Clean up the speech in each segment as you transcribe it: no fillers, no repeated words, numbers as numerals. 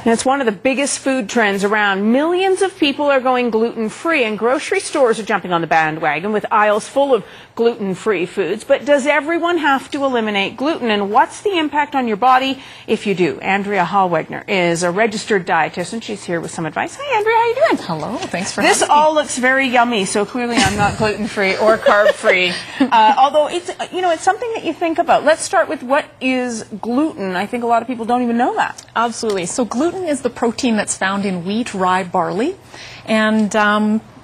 And it's one of the biggest food trends around. Millions of people are going gluten-free, and grocery stores are jumping on the bandwagon with aisles full of gluten-free foods. But does everyone have to eliminate gluten, and what's the impact on your body if you do? Andrea Hallwegner is a registered dietitian. She's here with some advice. Hi, Andrea. How are you doing? Hello. Thanks for having me. This all looks very yummy, so clearly I'm not gluten-free or carb-free. Although it's something that you think about. Let's start with what is gluten. I think a lot of people don't even know that. Absolutely. So gluten is the protein that's found in wheat, rye, barley, and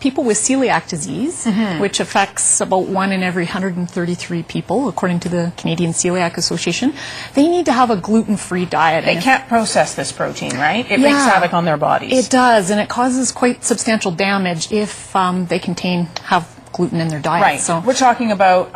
people with celiac disease, which affects about 1 in every 133 people, according to the Canadian Celiac Association, they need to have a gluten-free diet. They can't process this protein, right? It makes havoc on their bodies. It does, and it causes quite substantial damage if they have gluten in their diet. Right. So we're talking about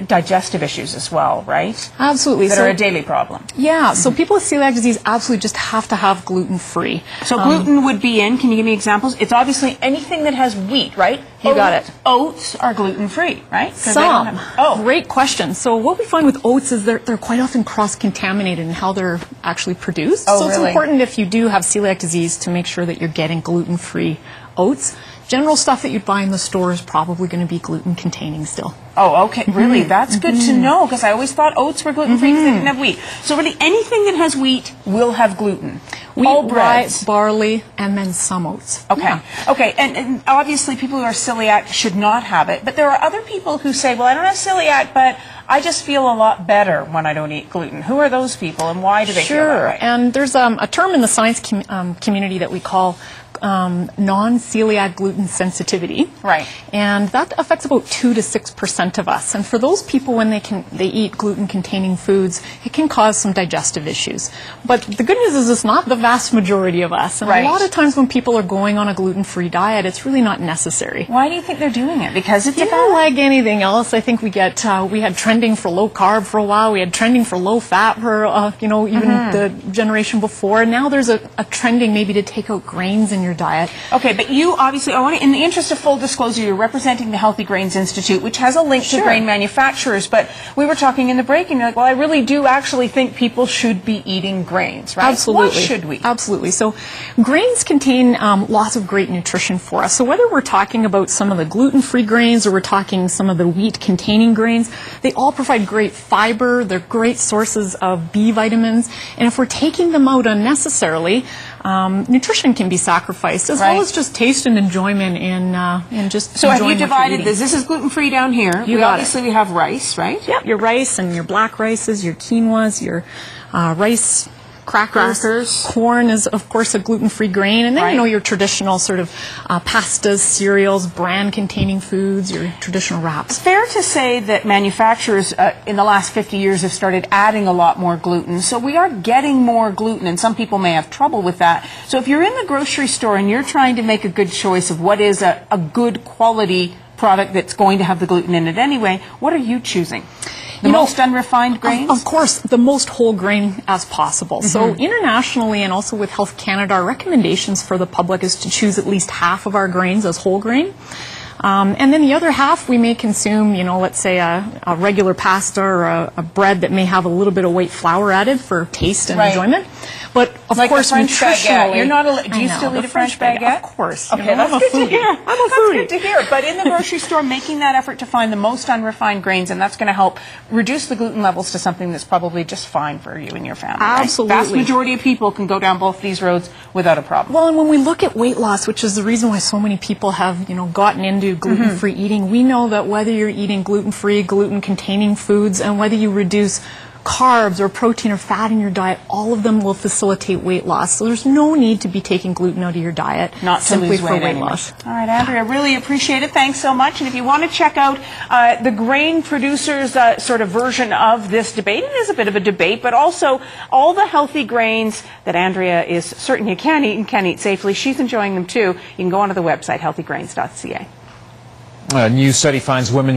digestive issues as well, right? Absolutely. That are a daily problem. Yeah. So people with celiac disease absolutely just have to have gluten-free. So gluten would be in, can you give me examples? It's obviously anything that has wheat, right? You got it. Oats are gluten-free, right? Some. Great question. So what we find with oats is they're quite often cross-contaminated in how they're actually produced. So it's important if you do have celiac disease to make sure that you're getting gluten-free oats. General stuff that you'd buy in the store is probably going to be gluten-containing still. Oh, okay. Really? That's good to know, because I always thought oats were gluten-free because they didn't have wheat. So really anything that has wheat will have gluten. Wheat, rye, barley, and then some oats. Okay. Yeah. Okay. And obviously people who are celiac should not have it. But there are other people who say, well, I don't have celiac, but I just feel a lot better when I don't eat gluten. Who are those people, and why do they feel that way? And there's a term in the science community that we call non-celiac gluten sensitivity. Right. And that affects about 2 to 6% of us. And for those people, when they eat gluten-containing foods, it can cause some digestive issues. But the good news is it's not the vast majority of us. And a lot of times when people are going on a gluten-free diet, it's really not necessary. Why do you think they're doing it? Because it's like anything else. I think we had trending for low carb for a while. We had trending for low fat for even the generation before. And now there's a trending maybe to take out grains in your diet. Okay, but you obviously, in the interest of full disclosure, you're representing the Healthy Grains Institute, which has a link to grain manufacturers. But we were talking in the break, and you're like, well, I really do actually think people should be eating grains, right? Absolutely. Why should we? Absolutely. So grains contain lots of great nutrition for us. So whether we're talking about some of the gluten-free grains or we're talking some of the wheat-containing grains, they all provide great fiber. They're great sources of B vitamins. And if we're taking them out unnecessarily, nutrition can be sacrificed, as well as just taste and enjoyment in just So have you divided this? This is gluten-free down here. We have rice, right? Yep, your rice and your black rices, your quinoas, your rice crackers. Corn is, of course, a gluten-free grain. And then, your traditional sort of pastas, cereals, bran-containing foods, your traditional wraps. Fair to say that manufacturers in the last 50 years have started adding a lot more gluten. So we are getting more gluten, and some people may have trouble with that. So if you're in the grocery store and you're trying to make a good choice of what is a good quality product that's going to have the gluten in it anyway, what are you choosing? The most unrefined grains? Of course, the most whole grain as possible. So internationally and also with Health Canada, our recommendations for the public is to choose at least half of our grains as whole grain. And then the other half we may consume, let's say a regular pasta or a bread that may have a little bit of white flour added for taste and enjoyment. But of course, nutritionally, you're not. Do you still eat a French baguette? Of course. Okay, that's good to hear. I'm a foodie. That's good to hear. But in the grocery store, making that effort to find the most unrefined grains, and that's going to help reduce the gluten levels to something that's probably just fine for you and your family. Absolutely. Right? Vast majority of people can go down both these roads without a problem. Well, and when we look at weight loss, which is the reason why so many people have, gotten into gluten-free eating, we know that whether you're eating gluten-free, gluten-containing foods, and whether you reduce carbs or protein or fat in your diet, all of them will facilitate weight loss. So there's no need to be taking gluten out of your diet simply for weight loss. All right, Andrea, I really appreciate it. Thanks so much. And if you want to check out the grain producers' sort of version of this debate, it is a bit of a debate, but also all the healthy grains that Andrea is certain you can eat and can eat safely. She's enjoying them too. You can go onto the website, healthygrains.ca. A new study finds women